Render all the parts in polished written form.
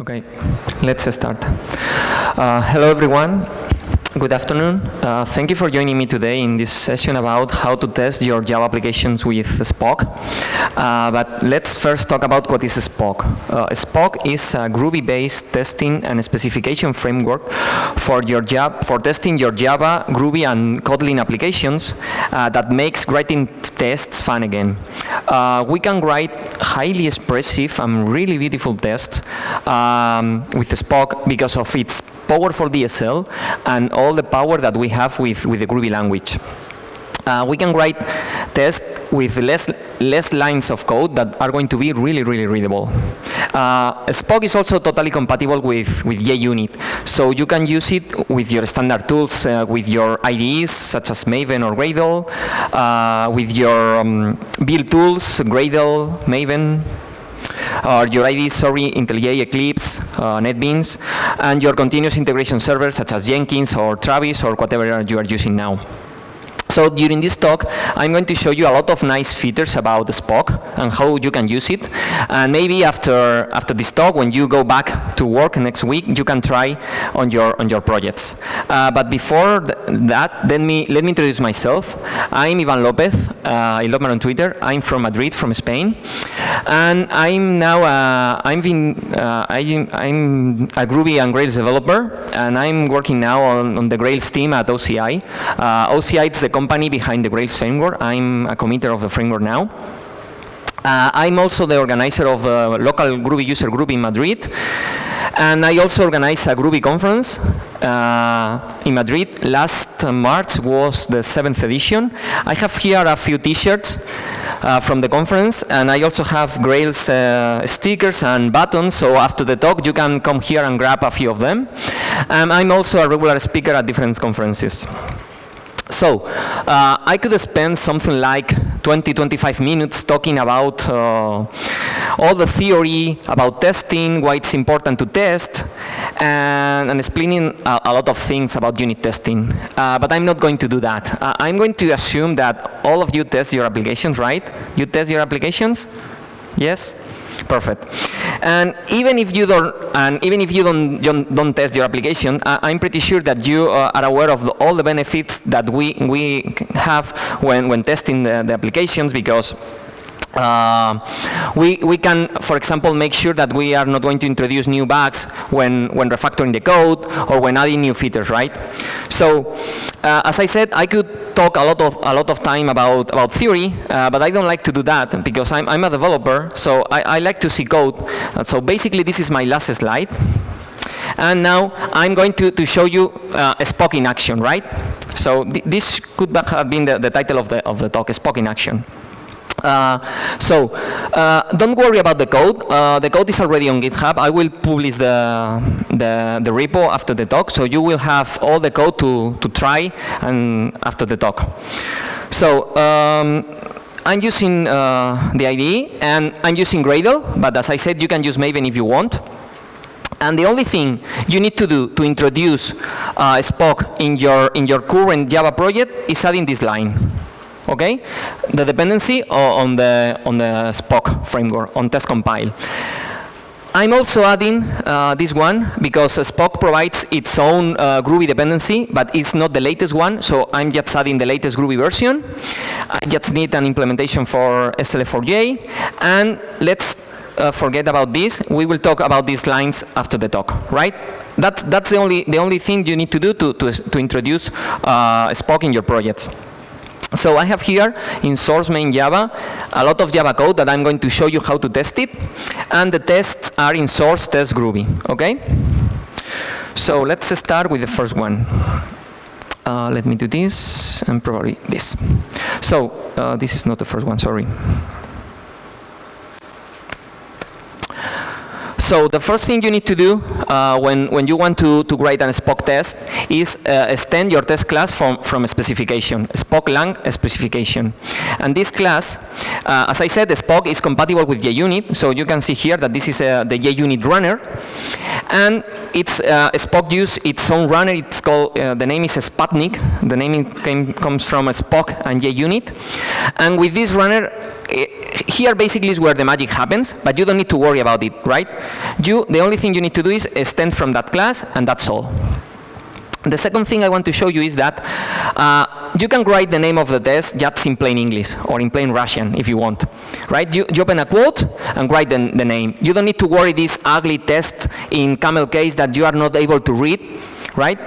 Okay, let's start. Hello everyone, good afternoon. Thank you for joining me today in this session about how to test your Java applications with Spock. But let's first talk about what is Spock. Spock is a Groovy-based testing and specification framework for testing your Java, Groovy, and Kotlin applications that makes writing tests fun again. We can write highly expressive and really beautiful tests with Spock because of its powerful DSL and all the power that we have with the Groovy language. We can write tests with less lines of code that are going to be really readable. Spock is also totally compatible with JUnit, so you can use it with your standard tools, with your IDEs such as Maven or Gradle, with your build tools, Gradle, Maven, or your IDEs, IntelliJ, Eclipse, NetBeans, and your continuous integration servers such as Jenkins or Travis or whatever you are using now. So during this talk, I'm going to show you a lot of nice features about Spock and how you can use it. And maybe after this talk, when you go back to work next week, you can try on your projects. But before that, let me introduce myself. I'm Iván López. I love me on Twitter. I'm from Madrid, from Spain, and I'm now I'm a Groovy and Grails developer, and I'm working now on the Grails team at OCI. OCI is the company behind the Grails framework. I'm a committer of the framework now. I'm also the organizer of the local Groovy user group in Madrid, and I also organized a Groovy conference in Madrid. Last March was the 7th edition. I have here a few t-shirts from the conference, and I also have Grails stickers and buttons, so after the talk you can come here and grab a few of them. I'm also a regular speaker at different conferences. So, I could spend something like 20-25 minutes talking about all the theory about testing, why it's important to test, and explaining a lot of things about unit testing. But I'm not going to do that. I'm going to assume that all of you test your applications, right? You test your applications? Yes? Perfect. And even if you don't test your application, I'm pretty sure that you are aware of all the benefits that we have when testing the applications, because we can, for example, make sure that we are not going to introduce new bugs when refactoring the code or when adding new features, right? So, as I said, I could talk a lot of time about theory, but I don't like to do that because I'm a developer, so I like to see code. So basically, this is my last slide. And now I'm going to show you Spock in action, right? So this could have been the title of the talk, Spock in action. Don't worry about the code. The code is already on GitHub. I will publish the repo after the talk, so you will have all the code to try and after the talk. So I'm using the IDE, and I'm using Gradle, but as I said, you can use Maven if you want. And the only thing you need to do to introduce Spock in your current Java project is adding this line. Okay, the dependency on the Spock framework on test compile. I'm also adding this one because Spock provides its own Groovy dependency, but it's not the latest one, so I'm just adding the latest Groovy version. I just need an implementation for SLF4J, and let's forget about this. We will talk about these lines after the talk, right? That's the only thing you need to do to introduce Spock in your projects. So I have here in source main Java a lot of Java code that I'm going to show you how to test it, and the tests are in source test Groovy. Okay? So let's start with the first one. Let me do this and probably this. So this is not the first one, sorry. So the first thing you need to do when you want to write a Spock test is extend your test class from a specification, Spock lang specification. And this class, as I said, the Spock is compatible with JUnit, so you can see here that this is the JUnit runner. And it's Spock used its own runner. It's called, the name is Sputnik. The name comes from Spock and JUnit. And with this runner, here basically is where the magic happens, but you don't need to worry about it, right? The only thing you need to do is extend from that class, and that's all. The second thing I want to show you is that you can write the name of the test just in plain English or in plain Russian if you want, right? You open a quote and write the name. You don't need to worry this ugly test in camel case that you are not able to read, right?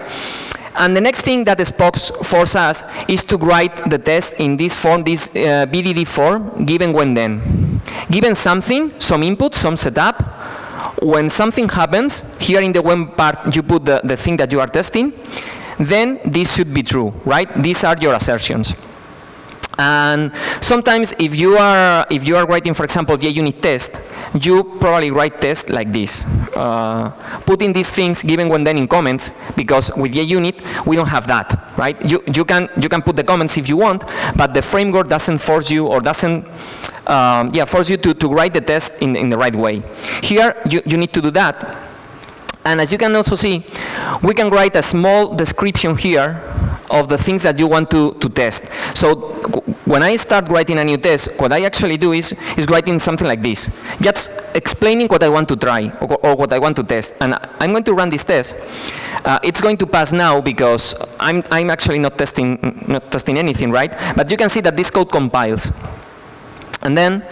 And the next thing that Spock forces us is to write the test in this form, this BDD form, given when then. Given something, some input, some setup, when something happens, here in the when part you put the thing that you are testing, then this should be true, right? These are your assertions. And sometimes if you are writing, for example, JUnit test, you probably write test like this, putting these things given when then in comments, because with JUnit we don't have that, right? You can put the comments if you want, but the framework doesn't force you or doesn't force you to write the test in the right way. Here you need to do that, and as you can also see, we can write a small description here of the things that you want to test. So when I start writing a new test, what I actually do is writing something like this, just explaining what I want to try or what I want to test. And I'm going to run this test. It's going to pass now because I'm actually not testing anything, right? But you can see that this code compiles. And then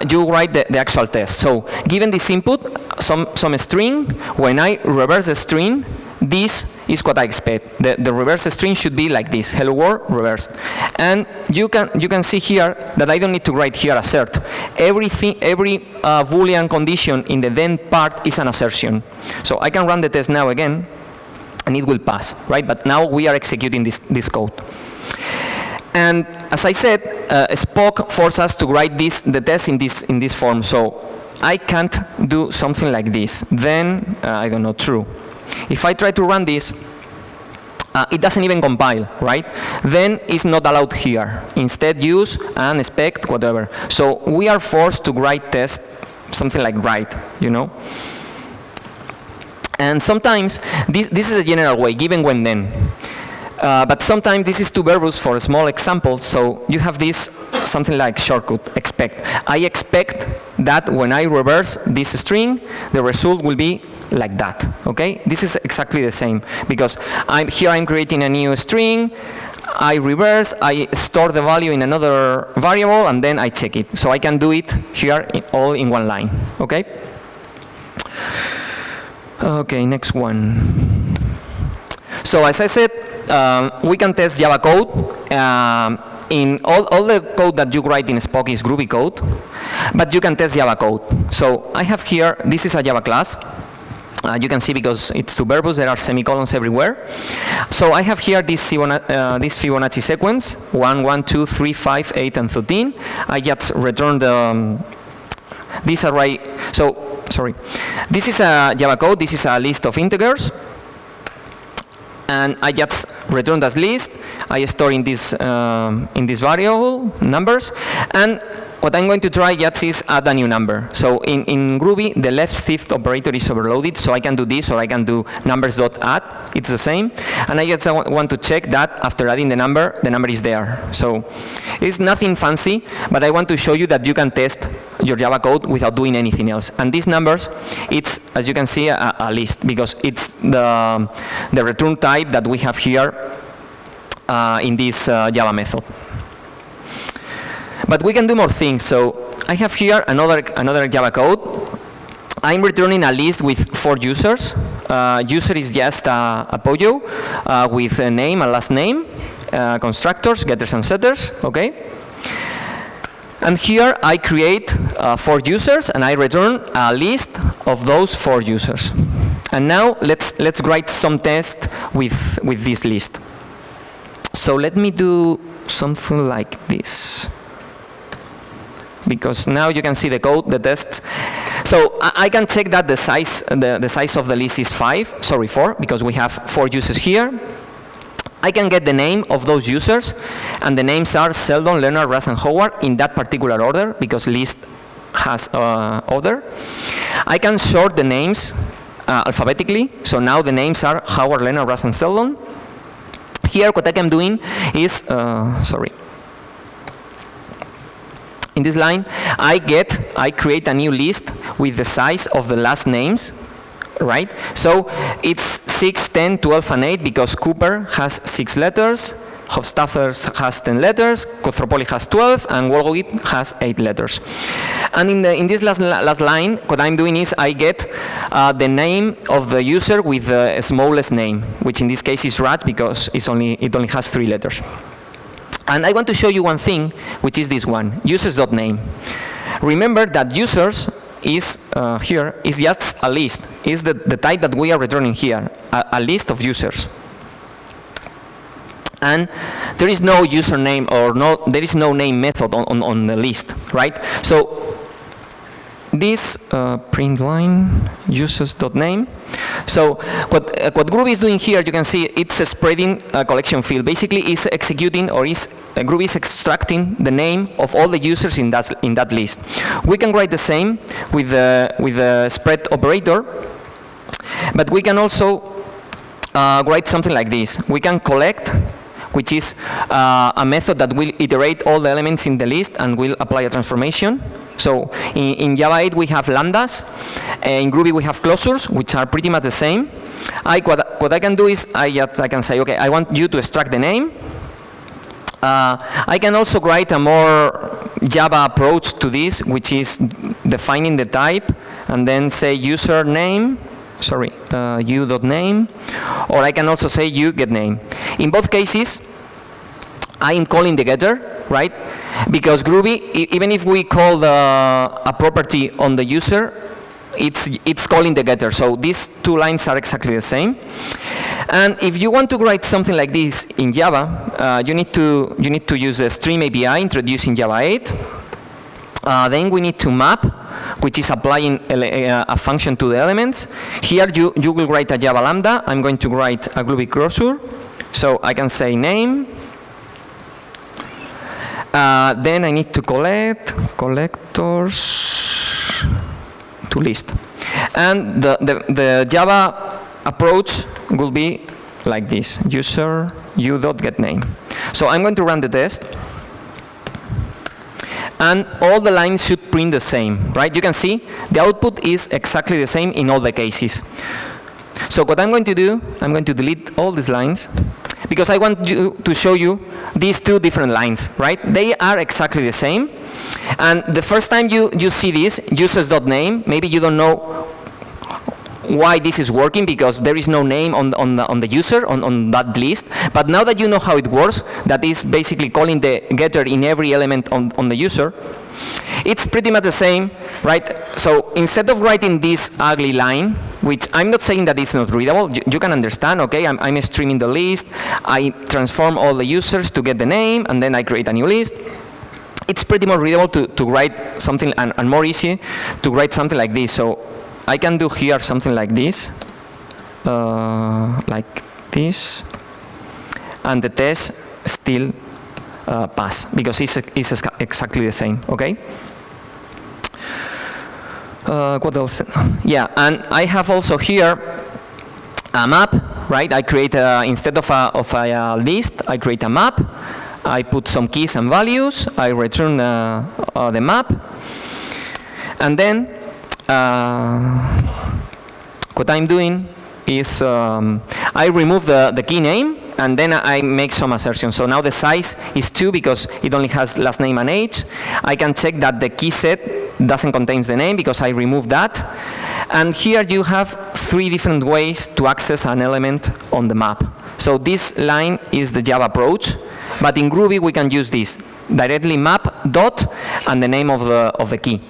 you write the actual test. So given this input, some string, when I reverse the string, this is what I expect. The reverse string should be like this, hello world reversed. And you can see here that I don't need to write here assert. Every Boolean condition in the then part is an assertion. So I can run the test now again, and it will pass, right? But now we are executing this code. And as I said, Spock forces us to write the test in this form. So I can't do something like this. Then, I don't know, true. If I try to run this, it doesn't even compile, right? Then it's not allowed here. Instead, use and expect whatever. So we are forced to write test something like write, you know? And sometimes, this is a general way, given when then. But sometimes this is too verbose for a small example, so you have this something like shortcut, expect. I expect that when I reverse this string, the result will be like that, okay? This is exactly the same, because I'm creating a new string, I reverse, I store the value in another variable, and then I check it. So I can do it here all in one line, okay? Okay, next one. So as I said, we can test Java code. In all the code that you write in Spock is Groovy code, but you can test Java code. So I have here, this is a Java class. You can see because it's too verbose, there are semicolons everywhere. So I have here this Fibonacci sequence, 1, 1, 2, 3, 5, 8, and 13. I just return this array. So, sorry. This is a Java code, this is a list of integers. And I just return this list. I store in this variable numbers, and what I'm going to try just is add a new number. So in Groovy, the left shift operator is overloaded, so I can do this, or I can do numbers.add. It's the same, and I just want to check that after adding the number is there. So it's nothing fancy, but I want to show you that you can test your Java code without doing anything else. And these numbers, it's, as you can see, a list, because it's the return type that we have here in this Java method. But we can do more things. So I have here another Java code. I'm returning a list with 4 users. User is just a POJO with a name and last name, constructors, getters and setters, okay? And here I create 4 users, and I return a list of those 4 users. And now let's write some test with this list. So let me do something like this, because now you can see the code, the tests. So I can check that the size of the list is 4, because we have 4 users here. I can get the name of those users, and the names are Sheldon, Leonard, Russ, and Howard in that particular order, because list has order. I can sort the names alphabetically. So now the names are Howard, Leonard, Russ, and Sheldon. Here, what I am doing is, in this line, I create a new list with the size of the last names, right? So it's 6, 10, 12, and 8 because Cooper has 6 letters, Hofstadter has 10 letters, Kotropoli has 12, and Wolgogit has 8 letters. And in this last line, what I'm doing is I get the name of the user with the smallest name, which in this case is Rat because it only has 3 letters. And I want to show you one thing, which is this one, users.name. Remember that users is here is just a list, is the type that we are returning here, a list of users. And there is no username or there is no name method on the list, right? So this print line users.name. So what Groovy is doing here, you can see it's spreading a collection field. Basically, it's executing or Groovy is extracting the name of all the users in that list. We can write the same with the spread operator, but we can also write something like this. We can collect, which is a method that will iterate all the elements in the list and will apply a transformation. So in Java 8 we have lambdas, in Groovy we have closures, which are pretty much the same. What I can do is I can say, okay, I want you to extract the name. I can also write a more Java approach to this, which is defining the type and then say username, u.name, or I can also say uGetName. In both cases, I am calling the getter, right? Because Groovy, even if we call a property on the user, it's calling the getter. So these 2 lines are exactly the same. And if you want to write something like this in Java, you need to use the stream API introduced in Java 8. Then we need to map, which is applying a function to the elements. Here you will write a Java lambda. I'm going to write a Groovy closure. So I can say name. Then I need to collect collectors to list. And the Java approach will be like this, user u.getName. So I'm going to run the test. And all the lines should print the same, right? You can see the output is exactly the same in all the cases. So what I'm going to do, I'm going to delete all these lines because I want to show you these 2 different lines, right? They are exactly the same. And the first time you see this, users.name, maybe you don't know why this is working because there is no name on the user on that list. But now that you know how it works, that is basically calling the getter in every element on the user, it's pretty much the same, right? So instead of writing this ugly line, which I'm not saying that it's not readable, you can understand, okay, I'm streaming the list, I transform all the users to get the name, and then I create a new list. It's pretty more readable to write something, and more easy to write something like this. So I can do here something like this, and the test still pass because it's exactly the same. Okay. What else? Yeah, and I have also here a map, right? I create instead of a list, I create a map. I put some keys and values. I return the map, and then what I'm doing is I remove the key name and then I make some assertions. So now the size is 2 because it only has last name and age. I can check that the key set doesn't contain the name because I removed that. And here you have 3 different ways to access an element on the map. So this line is the Java approach, but in Groovy we can use this directly map dot and the name of the key.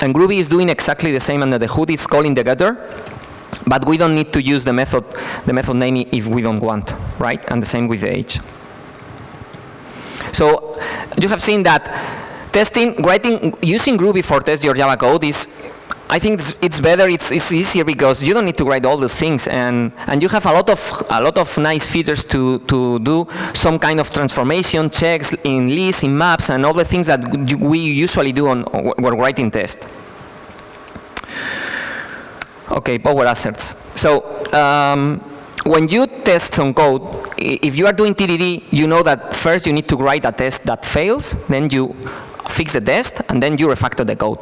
And Groovy is doing exactly the same under the hood. It's calling the getter, but we don't need to use the method name if we don't want, right? And the same with the age. So you have seen that using Groovy for test your Java code is, I think it's better. It's easier because you don't need to write all those things, and you have a lot of nice features to do some kind of transformation checks in lists, in maps, and all the things that we usually do when writing tests. Okay, power assets. So when you test some code, if you are doing TDD, you know that first you need to write a test that fails, then you fix the test, and then you refactor the code.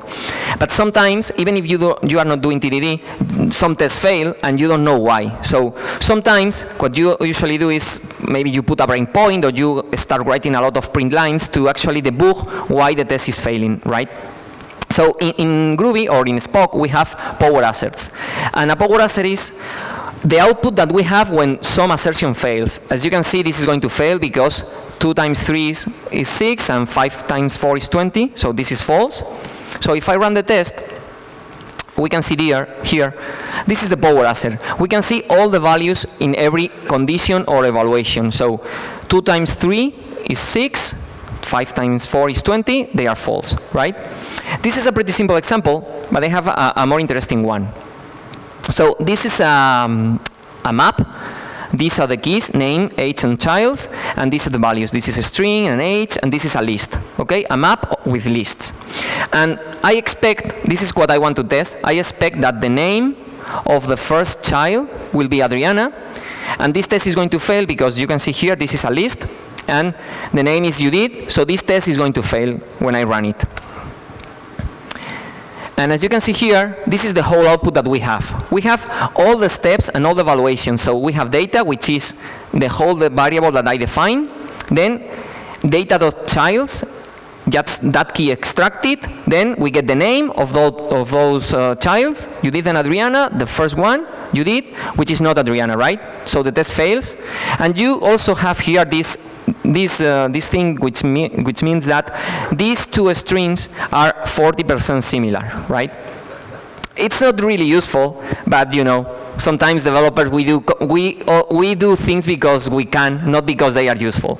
But sometimes, even if you are not doing TDD, some tests fail, and you don't know why. So sometimes, what you usually do is maybe you put a breakpoint, or you start writing a lot of print lines to actually debug why the test is failing, right? So in Groovy or in Spock, we have power assets. And a power asset is the output that we have when some assertion fails. As you can see, this is going to fail because 2 times 3 is 6, and 5 times 4 is 20, so this is false. So if I run the test, we can see here, this is the power asset. We can see all the values in every condition or evaluation. So 2 times 3 is 6, 5 times 4 is 20, they are false, right? This is a pretty simple example, but I have a more interesting one. So this is a map. These are the keys, name, age, and child, and these are the values. This is a string, an age, and this is a list, okay? A map with lists. And I expect, this is what I want to test, I expect that the name of the first child will be Adriana, and this test is going to fail because you can see here, this is a list, and the name is Judith, so this test is going to fail when I run it. And as you can see here, this is the whole output that we have. We have all the steps and all the evaluations. So we have data, which is the whole variable that I define. Then data.childs, just that key extracted. Then we get the name of those childs, Judith and Adriana, the first one, Judith, which is not Adriana, right? So the test fails. And you also have here this thing which means that these two strings are 40% similar, right? It's not really useful, but you know, sometimes developers we do things because we can, not because they are useful,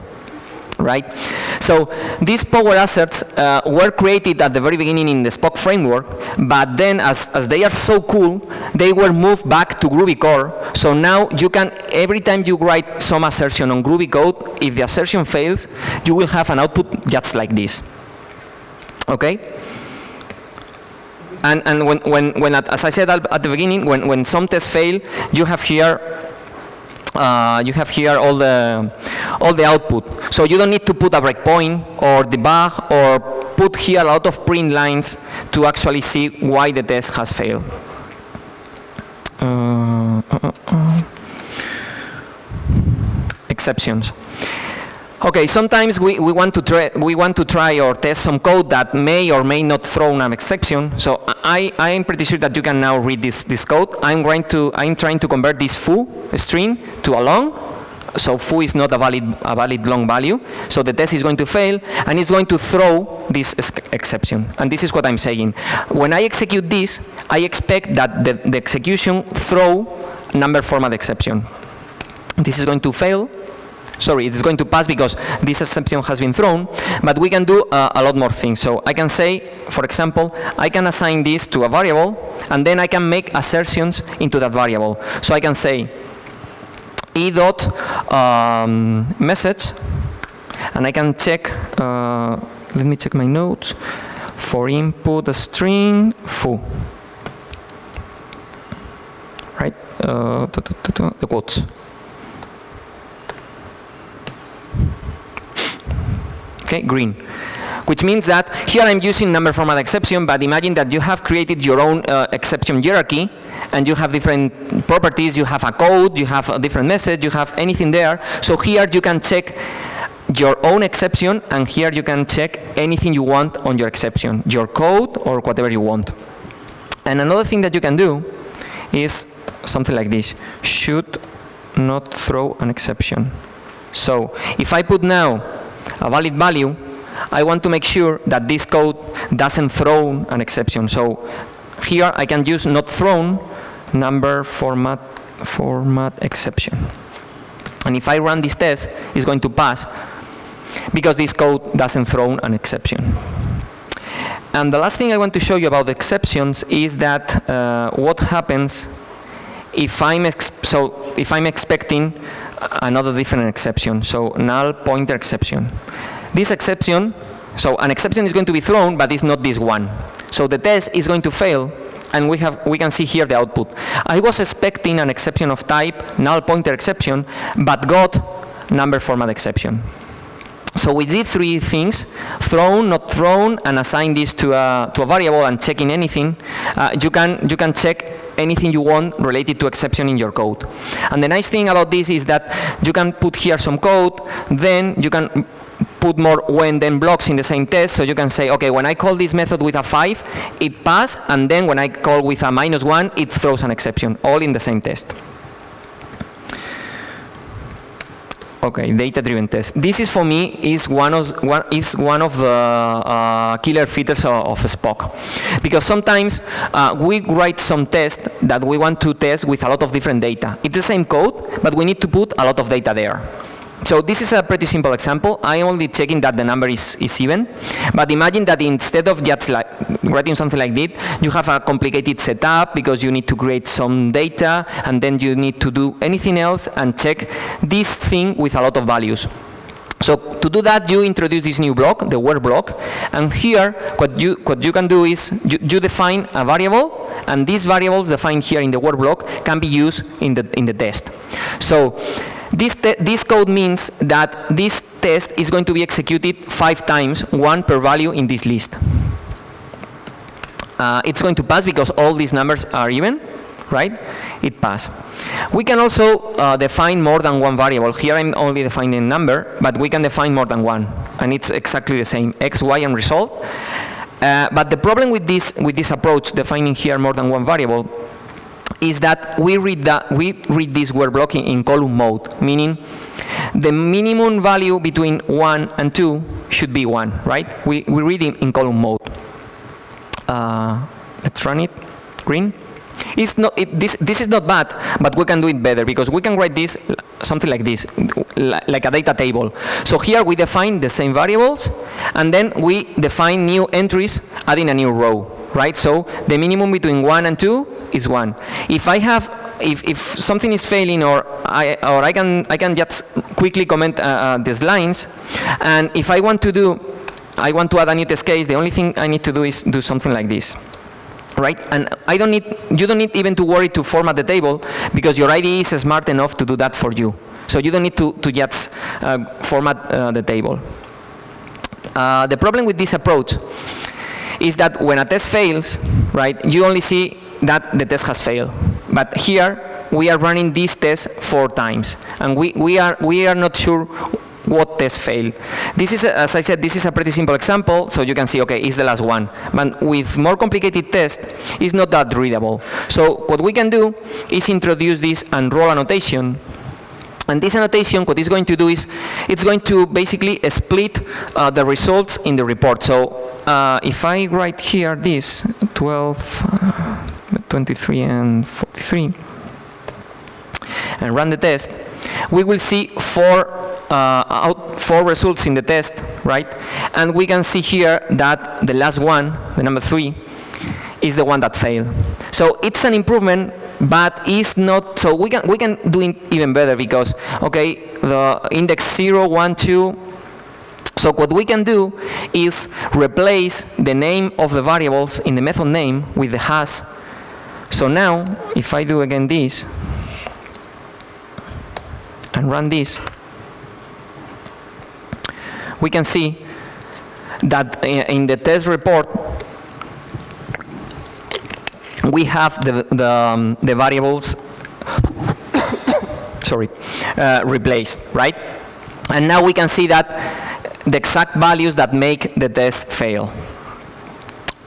right? So these power assets were created at the very beginning in the Spock framework, but then as they are so cool, they were moved back to Groovy core. So now you can, every time you write some assertion on Groovy code, if the assertion fails, you will have an output just like this, okay? And when as I said at the beginning, when some tests fail, you have here all the output. So you don't need to put a breakpoint or debug or put here a lot of print lines to actually see why the test has failed. Exceptions. Okay, sometimes we want to try or test some code that may or may not throw an exception. So I am pretty sure that you can now read this code. I'm trying to convert this foo string to a long. So foo is not a valid long value. So the test is going to fail, and it's going to throw this exception. And this is what I'm saying. When I execute this, I expect that the execution throw number format exception. This is going to fail. Sorry, it's going to pass because this exception has been thrown, but we can do a lot more things. So I can say, for example, I can assign this to a variable, and then I can make assertions into that variable. So I can say e.message, and I can check, let me check my notes, for input a string foo, right, the quotes. Okay, green, which means that here I'm using number format exception, but imagine that you have created your own exception hierarchy, and you have different properties, you have a code, you have a different message, you have anything there. So here you can check your own exception, and here you can check anything you want on your exception, your code or whatever you want. And another thing that you can do is something like this, should not throw an exception. So if I put now a valid value, I want to make sure that this code doesn't throw an exception. So here I can use not thrown number format exception. And if I run this test, it's going to pass because this code doesn't throw an exception. And the last thing I want to show you about exceptions is that what happens if I'm expecting another different exception, so null pointer exception. This exception, so an exception is going to be thrown, but it's not this one. So the test is going to fail and we can see here the output. I was expecting an exception of type null pointer exception, but got number format exception. So we did three things: thrown, not thrown, and assign this to a variable and checking anything. You can check anything you want related to exception in your code. And the nice thing about this is that you can put here some code, then you can put more when-then blocks in the same test, so you can say, okay, when I call this method with a 5, it passes, and then when I call with a -1, it throws an exception, all in the same test. Okay, data-driven test. This is, for me, is one of the killer features of Spock, because sometimes we write some test that we want to test with a lot of different data. It's the same code, but we need to put a lot of data there. So this is a pretty simple example. I'm only checking that the number is even. But imagine that instead of just writing something like this, you have a complicated setup because you need to create some data, and then you need to do anything else and check this thing with a lot of values. So to do that, you introduce this new block, the word block, and here what you can do is you define a variable, and these variables defined here in the word block can be used in the test. So this code means that this test is going to be executed 5 times, 1 per value in this list. It's going to pass because all these numbers are even, right? It passed. We can also define more than one variable. Here I'm only defining a number, but we can define more than one, and it's exactly the same, x, y, and result. But the problem with this approach, defining here more than one variable, is that we read this word block in column mode, meaning the minimum value between 1 and 2 should be 1, right? We read it in column mode. Let's run it. Green. This is not bad, but we can do it better, because we can write this something like this, like a data table. So here we define the same variables, and then we define new entries, adding a new row, right? So the minimum between 1 and 2 is 1. If something is failing, or I can just quickly comment these lines, and if I want to add a new test case, the only thing I need to do is do something like this. Right? And you don't need even to worry to format the table, because your IDE is smart enough to do that for you. So you don't need to just format the table. The problem with this approach is that when a test fails, right, you only see that the test has failed. But here we are running this test 4 times, and we are not sure what test failed. This is, as I said, this is a pretty simple example, so you can see, okay, it's the last one. But with more complicated tests, it's not that readable. So what we can do is introduce this and roll annotation. And this annotation, what it's going to do is, it's going to basically split the results in the report. So if I write here this 12, 23, and 43, and run the test, we will see 4 results in the test, right? And we can see here that the last one, the number 3, is the one that failed. So it's an improvement, but it's not. So we can do it even better, because okay, the index 0, 1, 2. So what we can do is replace the name of the variables in the method name with the hash. So now, if I do again this and run this, we can see that in the test report we have the variables replaced, right? And now we can see that the exact values that make the test fail.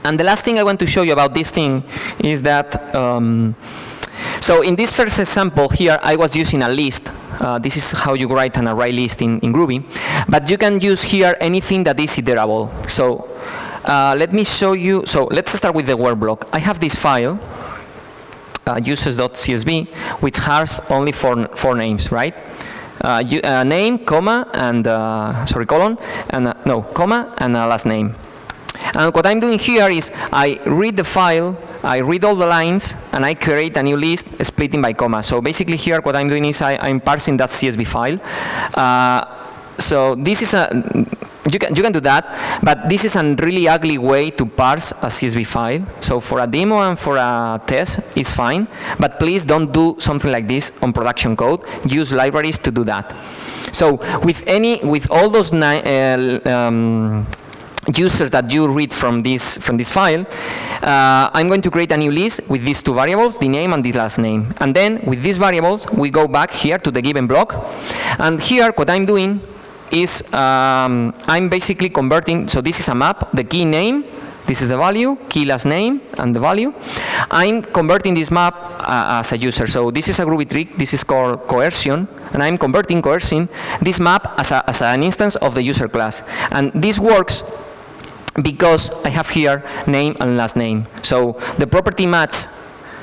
And the last thing I want to show you about this thing is that so in this first example here, I was using a list. This is how you write an array list in Groovy. But you can use here anything that is iterable. So let me show you. So let's start with the word block. I have this file, users.csv, which has only four names, right? Name, comma, and colon, and comma, and last name. And what I'm doing here is I read the file, I read all the lines, and I create a new list splitting by comma. So basically here what I'm doing is I'm parsing that CSV file. So this is you can do that, but this is a really ugly way to parse a CSV file. So for a demo and for a test, it's fine, but please don't do something like this on production code. Use libraries to do that. So with all those users that you read from this file, I'm going to create a new list with these two variables, the name and the last name. And then with these variables, we go back here to the given block. And here, what I'm doing is I'm basically converting, so this is a map, the key name, this is the value, key last name, and the value. I'm converting this map as a user. So this is a Groovy trick, this is called coercion, and I'm coercing this map as an instance of the user class. And this works because I have here name and last name. So the property match,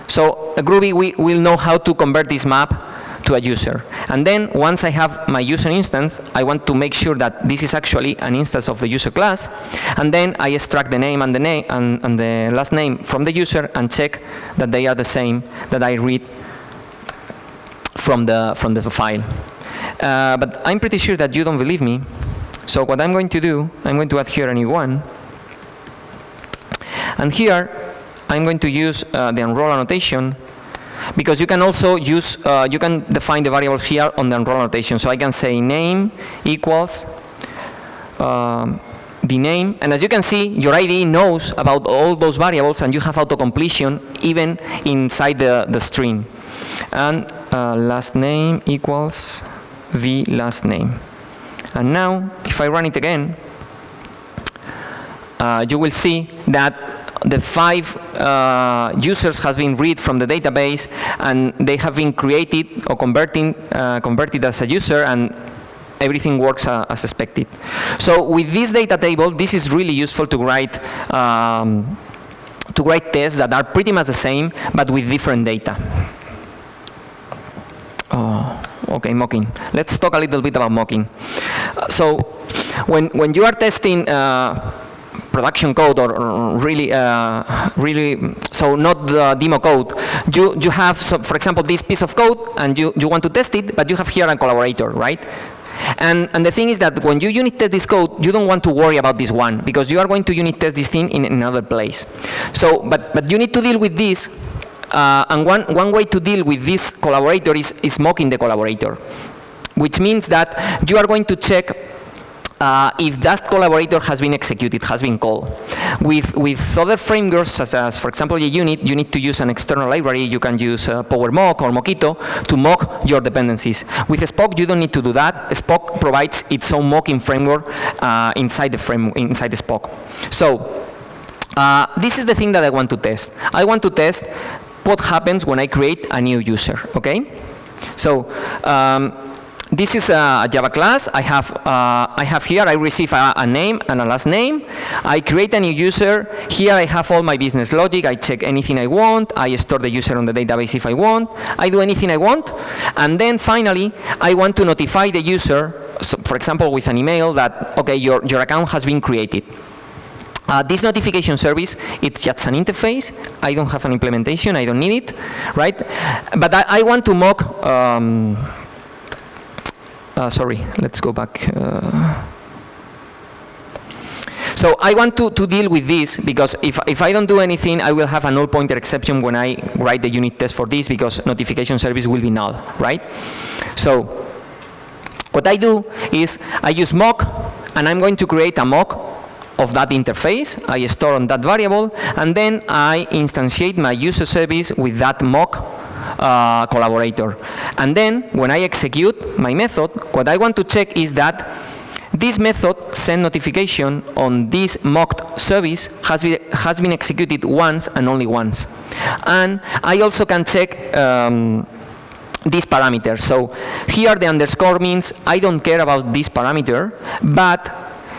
so Groovy will know how to convert this map to a user. And then once I have my user instance, I want to make sure that this is actually an instance of the user class. And then I extract the name and the last name from the user and check that they are the same that I read from the file. But I'm pretty sure that you don't believe me. So what I'm going to do, I'm going to add here a new one. And here, I'm going to use the unroll annotation, because you can also use, you can define the variables here on the unroll annotation. So I can say name equals the name. And as you can see, your IDE knows about all those variables, and you have auto-completion even inside the string. And last name equals the last name. And now, if I run it again, you will see that the 5 users has been read from the database, and they have been created or converted as a user, and everything works as expected. So with this data table, this is really useful to write tests that are pretty much the same, but with different data. Okay, mocking. Let's talk a little bit about mocking. So when you are testing production code, or really, so not the demo code, you have, for example, this piece of code, and you want to test it, but you have here a collaborator, right? And the thing is that when you unit test this code, you don't want to worry about this one, because you are going to unit test this thing in another place. So, but you need to deal with this, and one way to deal with this collaborator is mocking the collaborator, which means that you are going to check if that collaborator has been executed, has been called. With other frameworks, such as, for example, JUnit, you need to use an external library. You can use PowerMock or Mockito to mock your dependencies. With Spock, you don't need to do that. Spock provides its own mocking framework inside the Spock. So this is the thing that I want to test. I want to test what happens when I create a new user, okay? So this is a Java class. I have here, I receive a name and a last name. I create a new user. Here I have all my business logic. I check anything I want. I store the user on the database if I want. I do anything I want. And then finally, I want to notify the user, so for example, with an email that, okay, your account has been created. This notification service, it's just an interface. I don't have an implementation. I don't need it, right? But I want to mock. Sorry, let's go back. So I want to deal with this, because if I don't do anything, I will have a null pointer exception when I write the unit test for this, because notification service will be null, right? So what I do is I use mock, and I'm going to create a mock of that interface. I store on that variable, and then I instantiate my user service with that mock collaborator. And then when I execute my method, what I want to check is that this method send notification on this mocked service has been executed once and only once. And I also can check these parameters. So here the underscore means I don't care about this parameter, but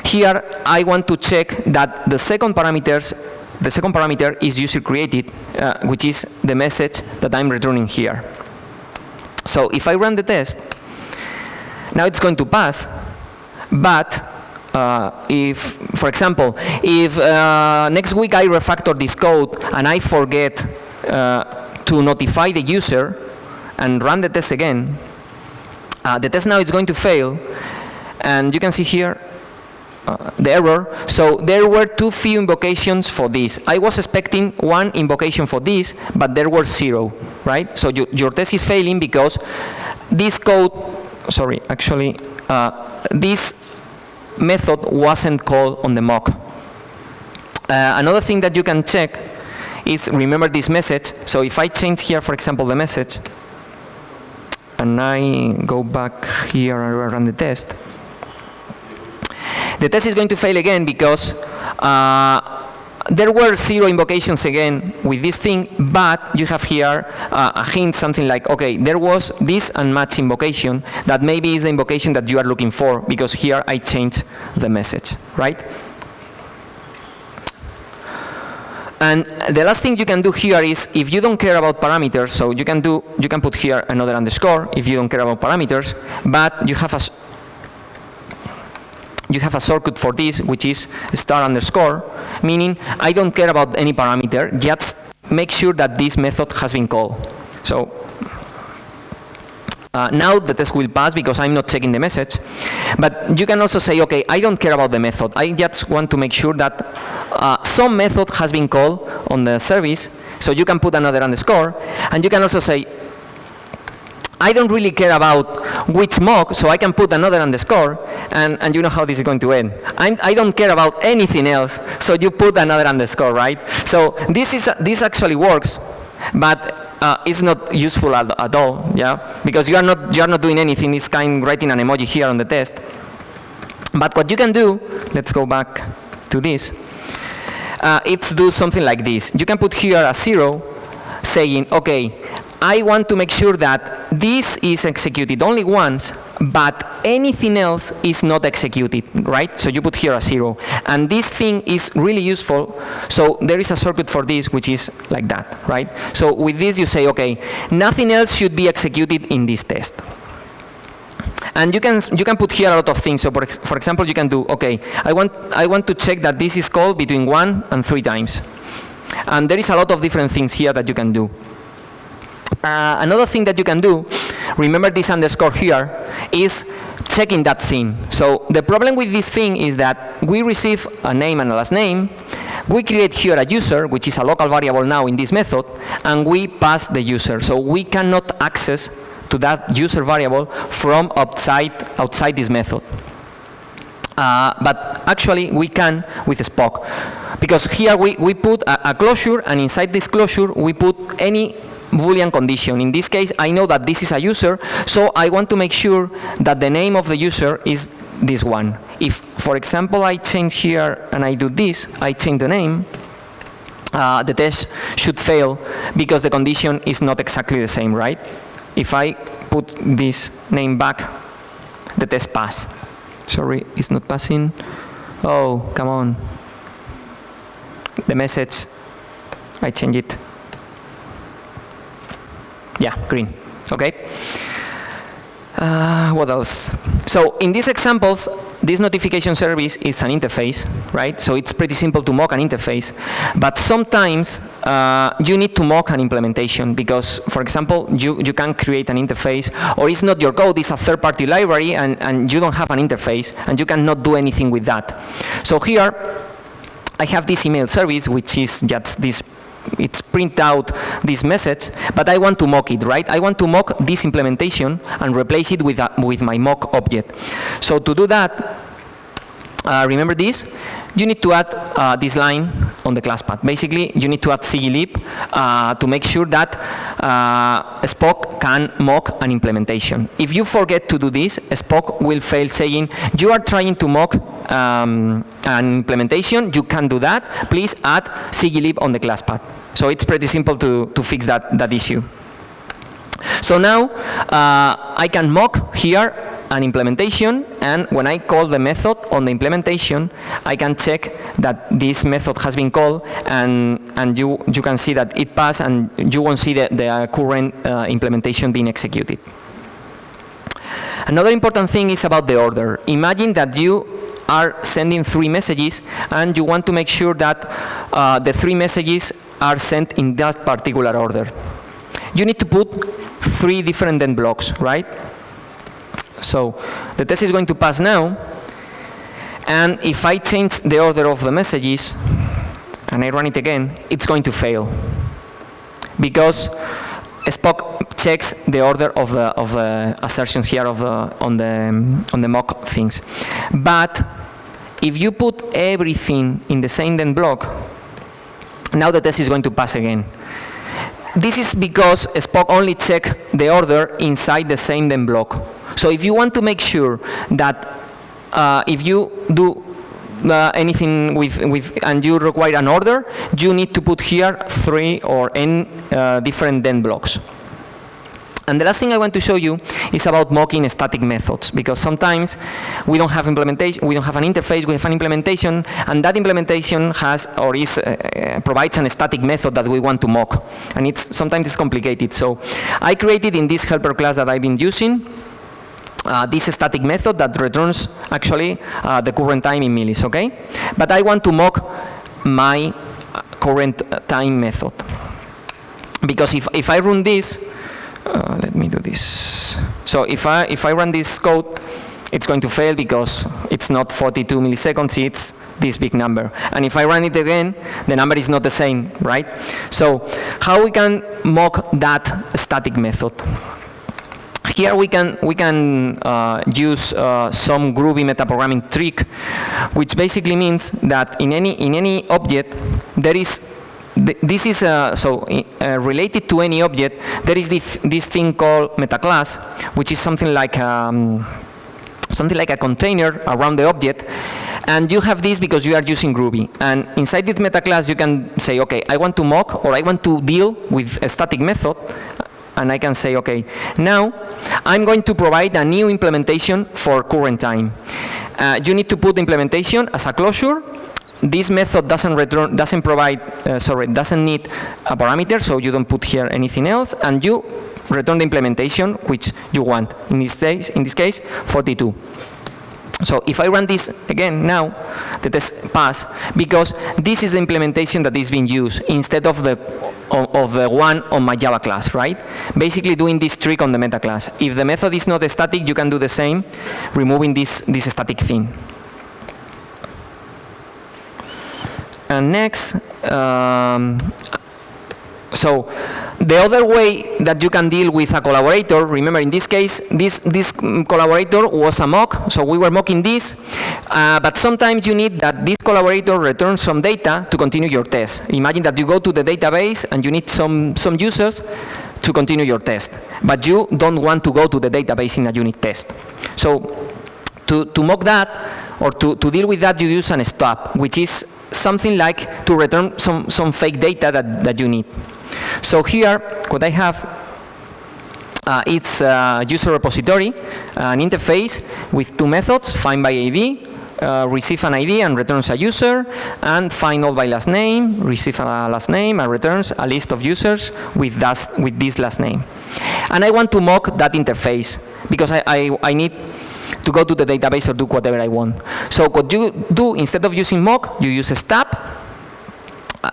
here I want to check that the second parameter is user created, which is the message that I'm returning here. So if I run the test, now it's going to pass, but if, for example, if next week I refactor this code and I forget to notify the user and run the test again, the test now is going to fail, and you can see here the error. So there were too few invocations for this. I was expecting one invocation for this, but there were 0, right? So your test is failing because this code, sorry, actually, this method wasn't called on the mock. Another thing that you can check is, remember this message. So if I change here, for example, the message, and I go back here and run the test, the test is going to fail again because there were 0 invocations again with this thing, but you have here a hint, something like, okay, there was this unmatched invocation that maybe is the invocation that you are looking for, because here I changed the message, right? And the last thing you can do here is, if you don't care about parameters, so you can put here another underscore if you don't care about parameters, but you have a shortcut for this, which is star underscore, meaning I don't care about any parameter, just make sure that this method has been called. So now the test will pass because I'm not checking the message. But you can also say, okay, I don't care about the method. I just want to make sure that some method has been called on the service. So you can put another underscore. And you can also say, I don't really care about which mock, so I can put another underscore, and you know how this is going to end. I don't care about anything else, so you put another underscore, right? So this actually works, but it's not useful at all, yeah? Because you are not doing anything. It's kind of writing an emoji here on the test. But what you can do, let's go back to this. It's do something like this. You can put here a 0, saying, okay, I want to make sure that this is executed only once, but anything else is not executed, right? So you put here a 0. And this thing is really useful. So there is a shortcut for this, which is like that, right? So with this, you say, okay, nothing else should be executed in this test. And you can put here a lot of things. So for example, you can do, okay, I want to check that this is called between 1 and 3 times. And there is a lot of different things here that you can do. Another thing that you can do, remember this underscore here, is checking that thing. So the problem with this thing is that we receive a name and a last name. We create here a user, which is a local variable now in this method, and we pass the user. So we cannot access to that user variable from outside this method. But actually, we can with Spock. Because here we put a closure, and inside this closure, we put any Boolean condition. In this case, I know that this is a user, so I want to make sure that the name of the user is this one. If, for example, I change here and I do this, I change the name, the test should fail because the condition is not exactly the same, right? If I put this name back, the test pass. Sorry, it's not passing. Oh, come on. The message, I change it. Yeah, green, okay. What else? So in these examples, this notification service is an interface, right? So it's pretty simple to mock an interface. But sometimes you need to mock an implementation because, for example, you can create an interface, or it's not your code, it's a third-party library, and you don't have an interface, and you cannot do anything with that. So here, I have this email service, which is just this. It's print out this message, but I want to mock it, right? I want to mock this implementation and replace it with my mock object. So to do that, remember this, you need to add this line on the class path. Basically, you need to add cglib to make sure that Spock can mock an implementation. If you forget to do this, Spock will fail saying, you are trying to mock an implementation, you can do that, please add cglib on the class path. So it's pretty simple to fix that issue. So now I can mock here an implementation, and when I call the method on the implementation, I can check that this method has been called, and you can see that it passed, and you won't see the current implementation being executed. Another important thing is about the order. Imagine that you are sending 3 messages, and you want to make sure that the 3 messages are sent in that particular order. You need to put 3 different then blocks, right? So the test is going to pass now, And if I change the order of the messages, and I run it again, it's going to fail. Because Spock checks the order of the assertions here on the mock things. But if you put everything in the same then block, now the test is going to pass again. This is because Spock only checks the order inside the same then block. So if you want to make sure that if you do anything and you require an order, you need to put here 3 or n different then blocks. And the last thing I want to show you is about mocking static methods, because sometimes we don't have implementation, we don't have an interface, we have an implementation, and that implementation has or provides a static method that we want to mock, and sometimes it's complicated. So I created in this helper class that I've been using this static method that returns actually the current time in millis, okay? But I want to mock my current time method, because if I run this, let me do this. So if I run this code, it's going to fail because it's not 42 milliseconds, it's this big number. And if I run it again, the number is not the same, right? So how we can mock that static method? Here we can use some Groovy metaprogramming trick, which basically means that in any object there is this is related to any object. There is this thing called metaclass, which is something like a container around the object, and you have this because you are using Groovy. And inside this metaclass, you can say, okay, I want to mock or I want to deal with a static method. And I can say, okay, now I'm going to provide a new implementation for current time. You need to put implementation as a closure. This method doesn't need a parameter, so you don't put here anything else, and you return the implementation which you want. In this case, 42. So if I run this again now, the test pass, because this is the implementation that is being used instead of the one on my Java class, right? Basically doing this trick on the meta class. If the method is not static, you can do the same, removing this static thing. And next, so the other way that you can deal with a collaborator, remember in this case, this collaborator was a mock, so we were mocking this, but sometimes you need that this collaborator returns some data to continue your test. Imagine that you go to the database and you need some users to continue your test, but you don't want to go to the database in a unit test. So to mock that, or to deal with that, you use an stop, which is something like to return some fake data that you need. So here, what I have, it's a user repository, an interface with 2 methods, find by ID, receive an ID and returns a user, and find all by last name, receive a last name, and returns a list of users with this last name. And I want to mock that interface, because I need to go to the database or do whatever I want. So what you do, instead of using mock, you use a stub.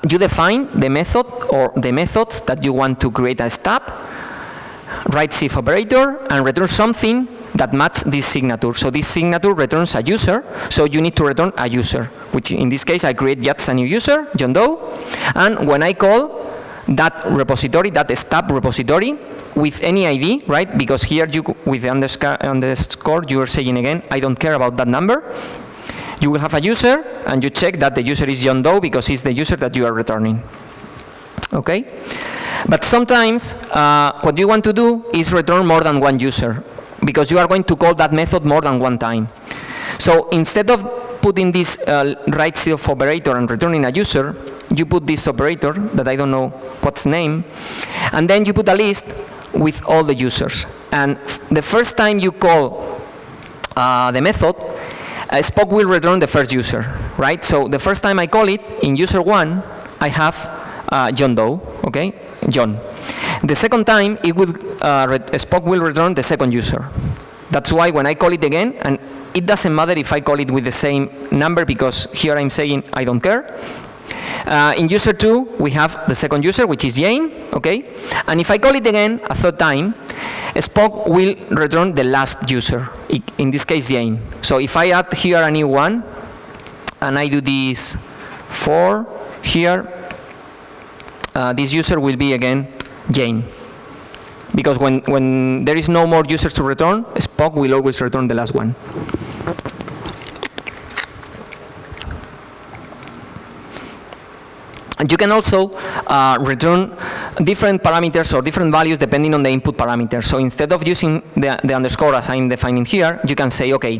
You define the method or the methods that you want to create a stub, write shift operator, and return something that matches this signature. So this signature returns a user, so you need to return a user, which in this case I create just a new user, John Doe, and when I call that repository, that stub repository, with any ID, right? Because here you, with the underscore, you are saying again, I don't care about that number. You will have a user, and you check that the user is John Doe because it's the user that you are returning. Okay? But sometimes what you want to do is return more than one user, because you are going to call that method more than one time. So instead of putting this write shift operator and returning a user, you put this operator that I don't know what's name, and then you put a list with all the users. And the first time you call the method, Spock will return the first user, right? So the first time I call it, in user 1, I have John Doe, okay? John. The second time, Spock will return the second user. That's why when I call it again, and it doesn't matter if I call it with the same number, because here I'm saying I don't care. In user 2, we have the second user, which is Jane, okay? And if I call it again a third time, Spock will return the last user, in this case Jane. So if I add here a new one, and I do this 4 here, this user will be again Jane. Because when there is no more users to return, Spock will always return the last one. And you can also return different parameters or different values depending on the input parameter. So instead of using the underscore as I'm defining here, you can say, okay,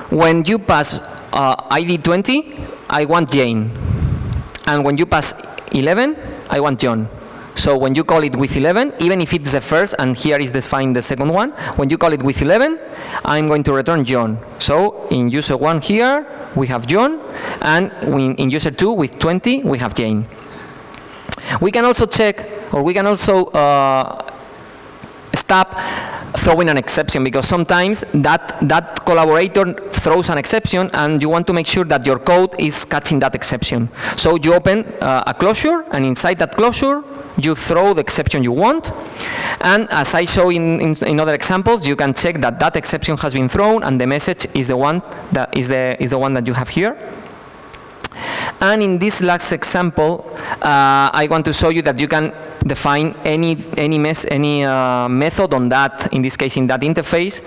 when you pass ID 20, I want Jane. And when you pass 11, I want John. So when you call it with 11, even if it's the first, and here is defined the second one, when you call it with 11, I'm going to return John. So in user 1 here, we have John, and in user 2 with 20, we have Jane. We can also check, or we can also stop throwing an exception, because sometimes that collaborator throws an exception and you want to make sure that your code is catching that exception. So you open a closure, and inside that closure you throw the exception you want, and as I show in other examples, you can check that that exception has been thrown and the message is the one that is the one that you have here. And in this last example, I want to show you that you can define any method on that, in this case in that interface,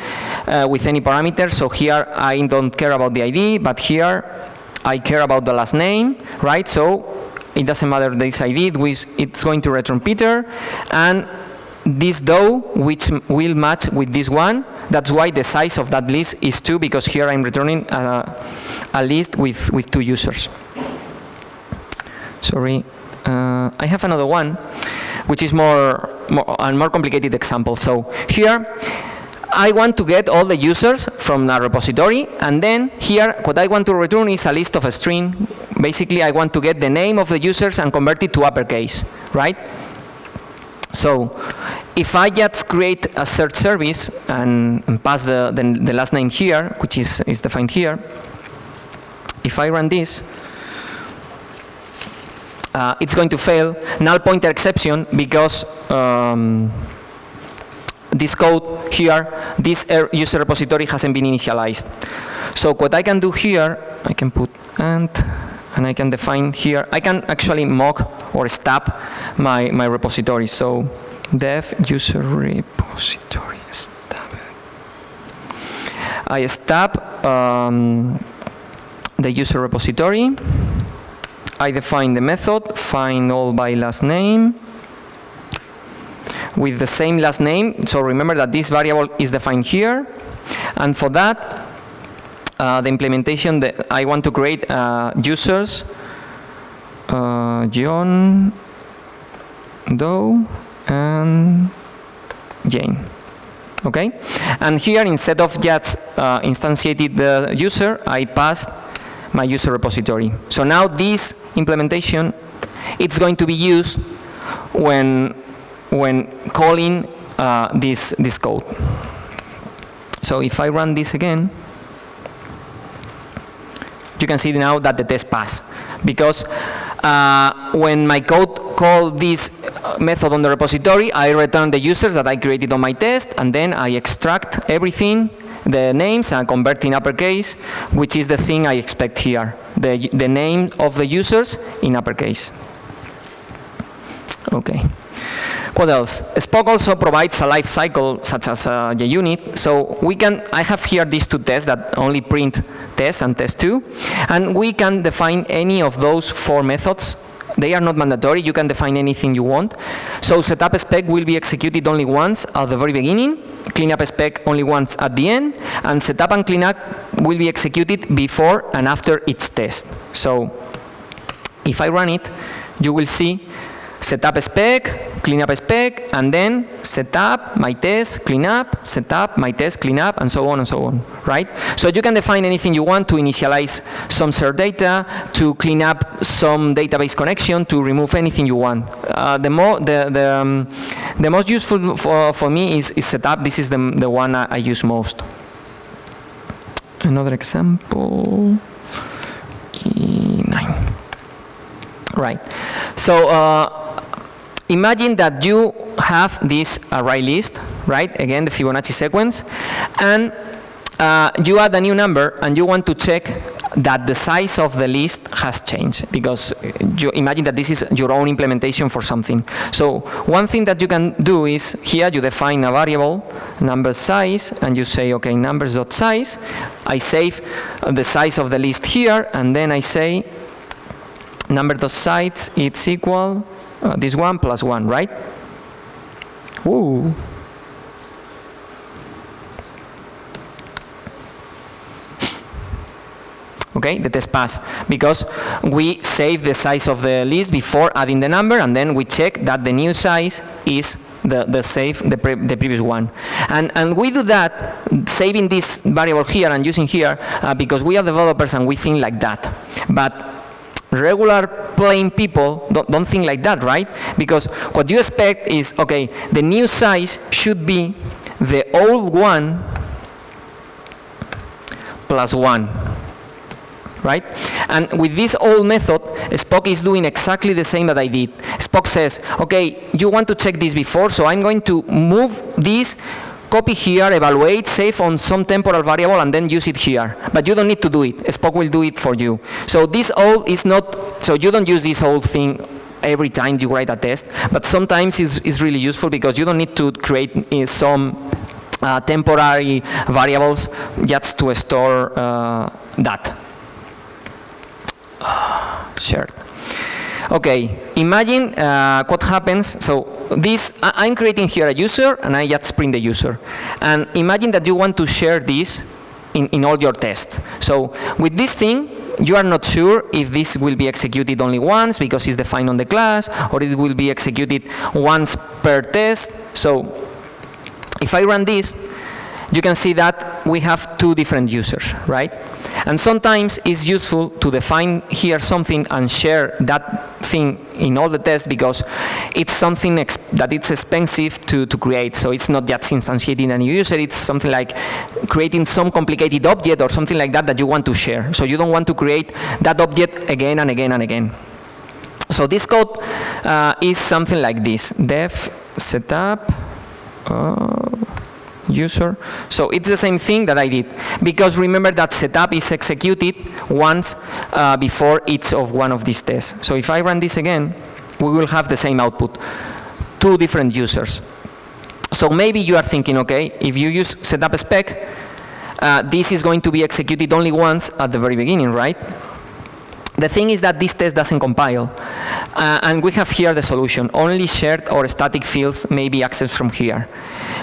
with any parameter. So here I don't care about the ID, but here I care about the last name, right? So it doesn't matter this ID, it's going to return Peter, and this though, which will match with this one. That's why the size of that list is 2, because here I'm returning a list with 2 users. Sorry, I have another one, which is more complicated example. So here, I want to get all the users from a repository, and then here, what I want to return is a list of a string. Basically, I want to get the name of the users and convert it to uppercase, right? So if I just create a search service and pass the last name here, which is defined here, if I run this, it's going to fail null pointer exception, because this code here, this user repository hasn't been initialized. So what I can do here, I can put and I can define here, I can actually mock or stub my repository. So dev user repository stub. I stub the user repository. I define the method find all by last name with the same last name. So remember that this variable is defined here, and for that the implementation that I want to create users John, Doe, and Jane. Okay, and here instead of just instantiated the user, I passed my user repository. So now this implementation, it's going to be used when calling this code. So if I run this again, you can see now that the test passed, because when my code called this method on the repository, I return the users that I created on my test, and then I extract everything, the names, and convert in uppercase, which is the thing I expect here, the name of the users in uppercase. Okay. What else? Spock also provides a life cycle such as JUnit. So I have here these 2 tests that only print test and test2, and we can define any of those 4 methods. They are not mandatory. You can define anything you want. So setup spec will be executed only once at the very beginning, cleanup spec only once at the end, and setup and cleanup will be executed before and after each test. So if I run it, you will see setup spec, cleanup spec, and then setup, my test, cleanup, setup, my test, cleanup, and so on, right? So you can define anything you want to initialize some shared data, to clean up some database connection, to remove anything you want. The most useful for me is setup. This is the one I use most. Another example, E9. Right. So imagine that you have this array list, right? Again, the Fibonacci sequence, and you add a new number, and you want to check that the size of the list has changed, because you imagine that this is your own implementation for something. So one thing that you can do is here you define a variable, number size, and you say, okay, numbers.size. I save the size of the list here, and then I say number.size it's equal this one plus 1, right? Ooh. Okay, the test pass, because we save the size of the list before adding the number, and then we check that the new size is the previous one. And we do that, saving this variable here and using here, because we are developers and we think like that. But regular plain people don't think like that, right? Because what you expect is, okay, the new size should be the old one plus 1. Right? And with this old method, Spock is doing exactly the same that I did. Spock says, okay, you want to check this before, so I'm going to move this, copy here, evaluate, save on some temporal variable, and then use it here. But you don't need to do it. Spock will do it for you. So this old is not, so you don't use this old thing every time you write a test, but sometimes it's really useful because you don't need to create some temporary variables just to store that. Shared. Okay, imagine what happens. So this, I'm creating here a user, and I just print the user. And imagine that you want to share this in all your tests. So with this thing, you are not sure if this will be executed only once because it's defined on the class, or it will be executed once per test. So if I run this, you can see that we have 2 different users, right? And sometimes it's useful to define here something and share that thing in all the tests, because it's something that it's expensive to create. So it's not just instantiating a new user, it's something like creating some complicated object or something like that you want to share. So you don't want to create that object again and again and again. So this code is something like this: dev setup user. So it's the same thing that I did, because remember that setup is executed once before each of one of these tests. So if I run this again, we will have the same output, 2 different users. So maybe you are thinking, okay, if you use setup spec, this is going to be executed only once at the very beginning, right? The thing is that this test doesn't compile, and we have here the solution. Only shared or static fields may be accessed from here,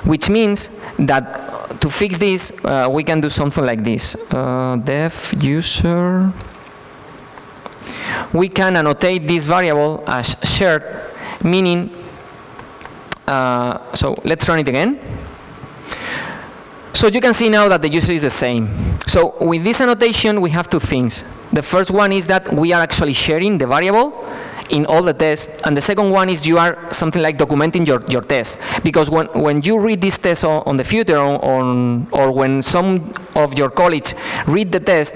which means that to fix this, we can do something like this. Def user. We can annotate this variable as shared, meaning, so let's run it again. So you can see now that the user is the same. So with this annotation, we have 2 things. The first one is that we are actually sharing the variable in all the tests, and the second one is you are something like documenting your test. Because when you read this test on the future, or when some of your colleagues read the test,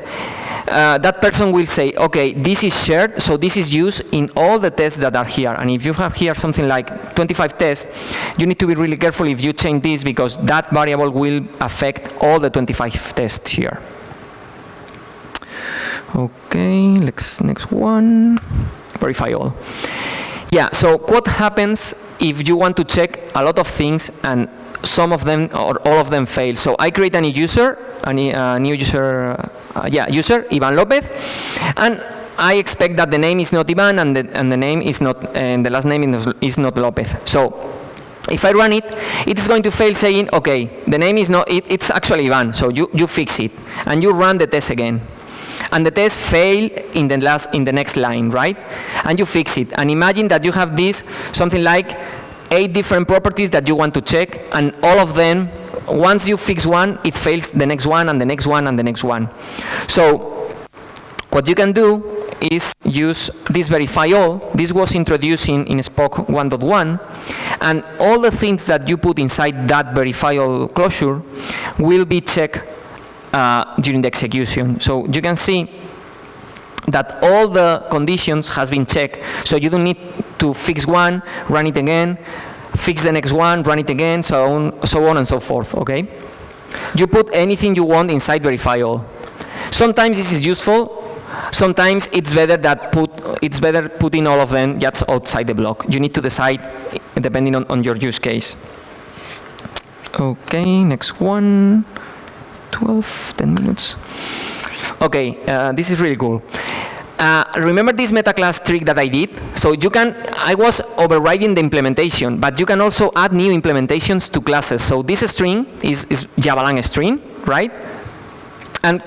that person will say, okay, this is shared, so this is used in all the tests that are here. And if you have here something like 25 tests, you need to be really careful if you change this, because that variable will affect all the 25 tests here. Okay, next one. Verify all. Yeah, so what happens if you want to check a lot of things and some of them or all of them fail? So I create a new user, user Iván López, and I expect that the name is not Iván and the name is not, and the last name is not López. So if I run it, it is going to fail saying, okay, the name is not, it's actually Iván, so you fix it, and you run the test again. And the test failed in the next line, right? And you fix it. And imagine that you have this, something like 8 different properties that you want to check, and all of them, once you fix one, it fails the next one, and the next one, and the next one. So what you can do is use this verify all. This was introduced in Spock 1.1, and all the things that you put inside that verify all closure will be checked during the execution. So you can see that all the conditions has been checked. So you don't need to fix one, run it again, fix the next one, run it again, so on and so forth, okay? You put anything you want inside verify all. Sometimes this is useful. Sometimes it's better putting all of them just outside the block. You need to decide depending on your use case. Okay, next one. 10 minutes. Okay, this is really cool. Remember this meta class trick that I did? So I was overriding the implementation, but you can also add new implementations to classes. So this string is Javalang string, right? And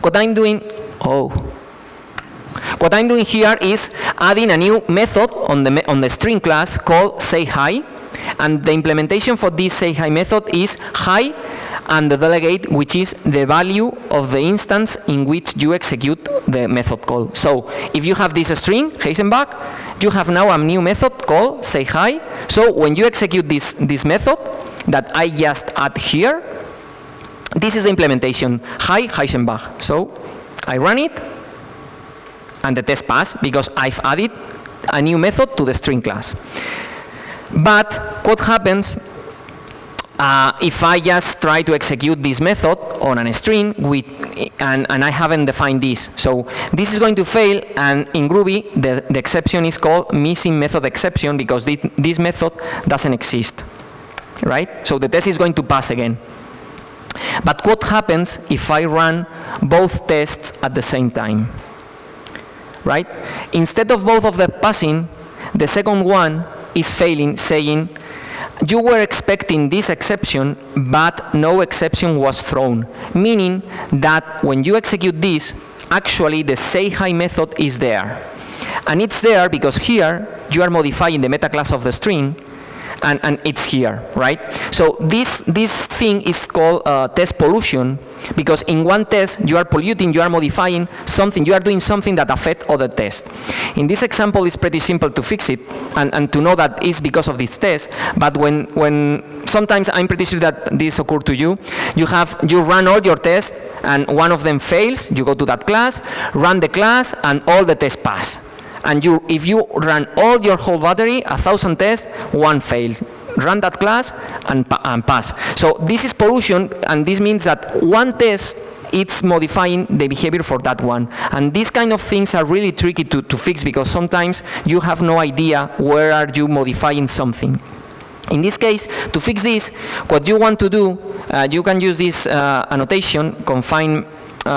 what I'm doing here is adding a new method on the string class called sayHi, and the implementation for this sayHi method is hi and the delegate, which is the value of the instance in which you execute the method call. So if you have this string, Heisenbug, you have now a new method called sayHi. So when you execute this method that I just add here, this is the implementation, hi Heisenbug. So I run it, and the test pass because I've added a new method to the string class. But what happens if I just try to execute this method on a string and I haven't defined this? So this is going to fail, and in Groovy the exception is called missing method exception because this method doesn't exist, right? So the test is going to pass again. But what happens if I run both tests at the same time? Right? Instead of both of them passing, the second one is failing, saying, you were expecting this exception, but no exception was thrown. Meaning that when you execute this, actually the sayHi method is there. And it's there because here you are modifying the meta class of the string, and it's here, right? So this thing is called test pollution, because in one test you are polluting, you are modifying something, you are doing something that affects other tests. In this example, it's pretty simple to fix it and to know that it's because of this test. But when sometimes I'm pretty sure that this occurred to you, you run all your tests and one of them fails, you go to that class, run the class, and all the tests pass. And if you run all your whole battery, 1,000 tests, one failed. Run that class and pass. So this is pollution, and this means that one test, it's modifying the behavior for that one. And these kind of things are really tricky to fix because sometimes you have no idea where are you modifying something. In this case, to fix this, what you want to do, you can use this annotation, confine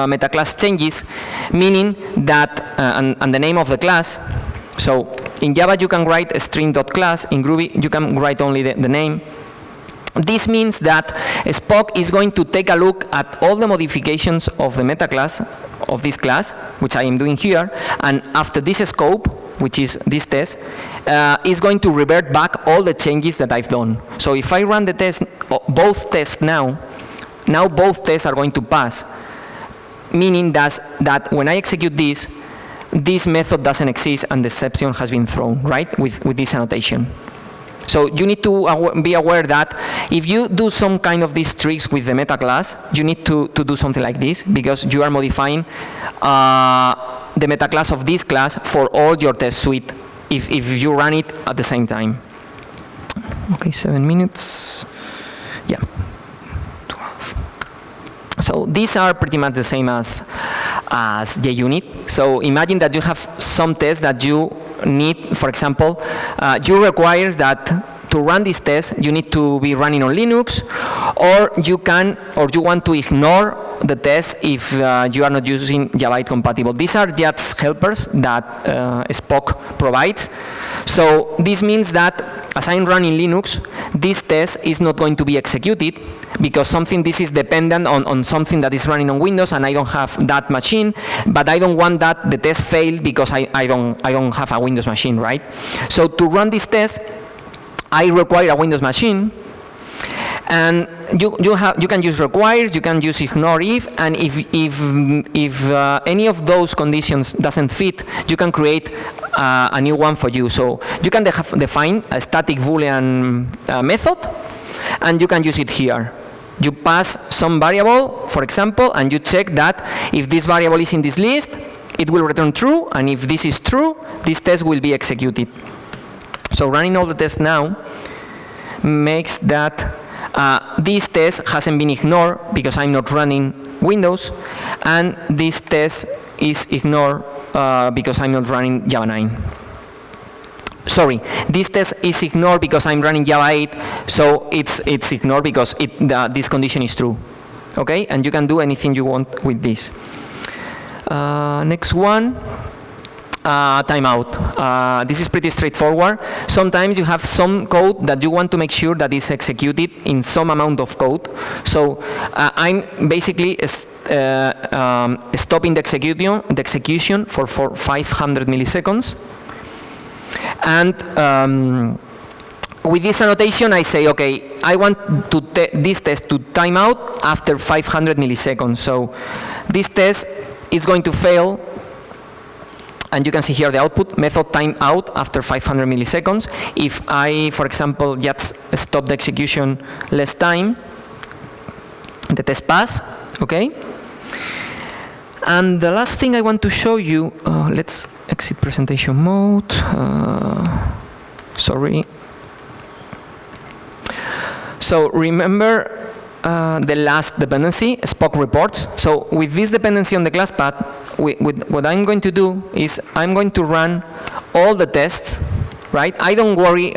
meta class changes, meaning that, and the name of the class. So in Java you can write a string.class, in Groovy you can write only the name. This means that Spock is going to take a look at all the modifications of the meta class, of this class, which I am doing here, and after this scope, which is this test, is going to revert back all the changes that I've done. So if I run the test, both tests now both tests are going to pass, meaning that when I execute this method doesn't exist and the exception has been thrown, right, with this annotation. So you need to be aware that if you do some kind of these tricks with the meta class, you need to do something like this, because you are modifying the meta class of this class for all your test suite if you run it at the same time. Okay, 7 minutes. Yeah. So these are pretty much the same as JUnit. So imagine that you have some tests that you need. For example, you require that to run this test, you need to be running on Linux, or you want to ignore the test if you are not using Java 8 compatible. These are just helpers that Spock provides. So this means that as I'm running Linux, this test is not going to be executed because this is dependent on something that is running on Windows, and I don't have that machine, but I don't want that the test fail because I don't have a Windows machine, right? So to run this test, I require a Windows machine, and you can use requires, you can use ignore if, and if any of those conditions doesn't fit, you can create a new one for you. So you can define a static Boolean method, and you can use it here. You pass some variable, for example, and you check that if this variable is in this list, it will return true, and if this is true, this test will be executed. So running all the tests now makes that This test hasn't been ignored because I'm not running Windows, and this test is ignored because I'm not running Java 9. Sorry, this test is ignored because I'm running Java 8, so it's ignored because this condition is true. Okay, and you can do anything you want with this. Next one. Timeout. This is pretty straightforward. Sometimes you have some code that you want to make sure that is executed in some amount of code. So I'm basically stopping the execution for 500 milliseconds. And with this annotation, I say, okay, I want this test to time out after 500 milliseconds. So this test is going to fail. And you can see here the output, method timeout after 500 milliseconds. If I, for example, just stop the execution less time, the test pass, okay? And the last thing I want to show you, let's exit presentation mode. Sorry. So remember the last dependency, Spock Reports. So with this dependency on the class path, what I'm going to do is I'm going to run all the tests, right? I don't worry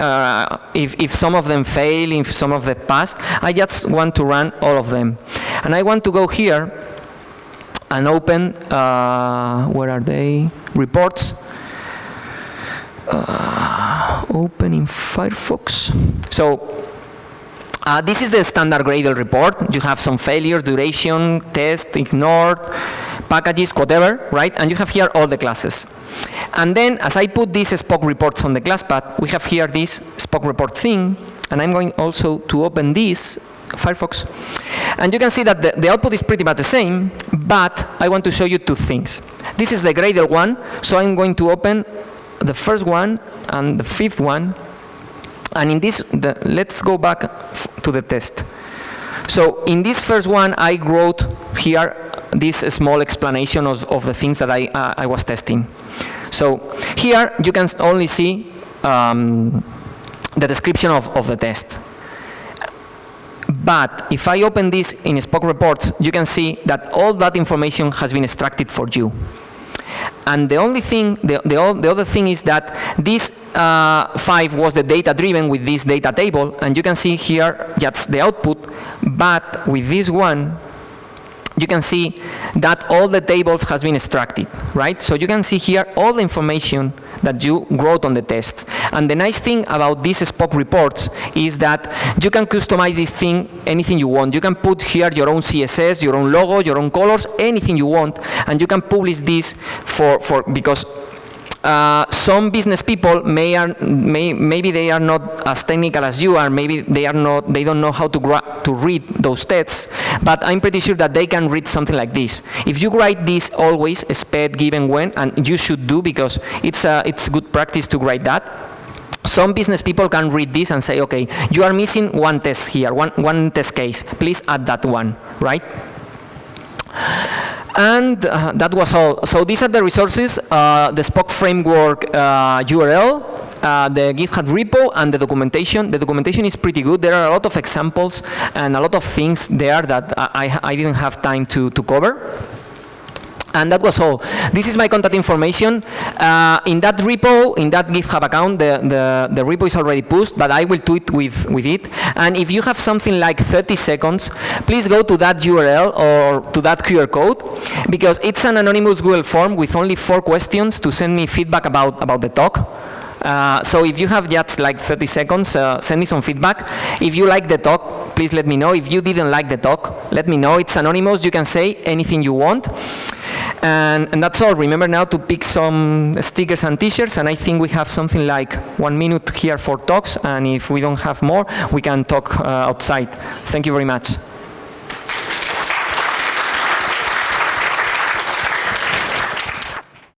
if some of them fail, if some of them pass. I just want to run all of them. And I want to go here and open, where are they? Reports. Open in Firefox. So this is the standard Gradle report. You have some failures, duration, test, ignored, packages, whatever, right? And you have here all the classes. And then, as I put these Spock reports on the class path, we have here this Spock report thing, and I'm going also to open this, Firefox. And you can see that the output is pretty much the same, but I want to show you two things. This is the Gradle one, so I'm going to open the first one and the fifth one. And in this, let's go back to the test. So in this first one, I wrote here this small explanation of the things that I was testing. So here you can only see the description of the test. But if I open this in Spock Reports, you can see that all that information has been extracted for you. And the only thing, the other thing is that this 5 was the data driven with this data table, and you can see here just the output. But with this one, you can see that all the tables has been extracted, right? So you can see here all the information that you wrote on the tests. And the nice thing about these Spock reports is that you can customize this thing anything you want. You can put here your own CSS, your own logo, your own colors, anything you want, and you can publish this because some business people maybe they are not as technical as you are. Maybe they don't know how to read those tests. But I'm pretty sure that they can read something like this. If you write this always, sped, given, when, and you should do because it's good practice to write that. Some business people can read this and say, okay, you are missing one test here, one test case. Please add that one, right? And that was all. So these are the resources, the Spock framework URL, the GitHub repo, and the documentation. The documentation is pretty good. There are a lot of examples and a lot of things there that I didn't have time to cover. And that was all. This is my contact information. In that repo, in that GitHub account, the repo is already pushed, but I will tweet with it. And if you have something like 30 seconds, please go to that URL or to that QR code, because it's an anonymous Google form with only 4 questions to send me feedback about the talk. So if you have just like 30 seconds, send me some feedback. If you like the talk, please let me know. If you didn't like the talk, let me know. It's anonymous. You can say anything you want. And that's all. Remember now to pick some stickers and t-shirts, and I think we have something like 1 minute here for talks, and if we don't have more, we can talk outside. Thank you very much.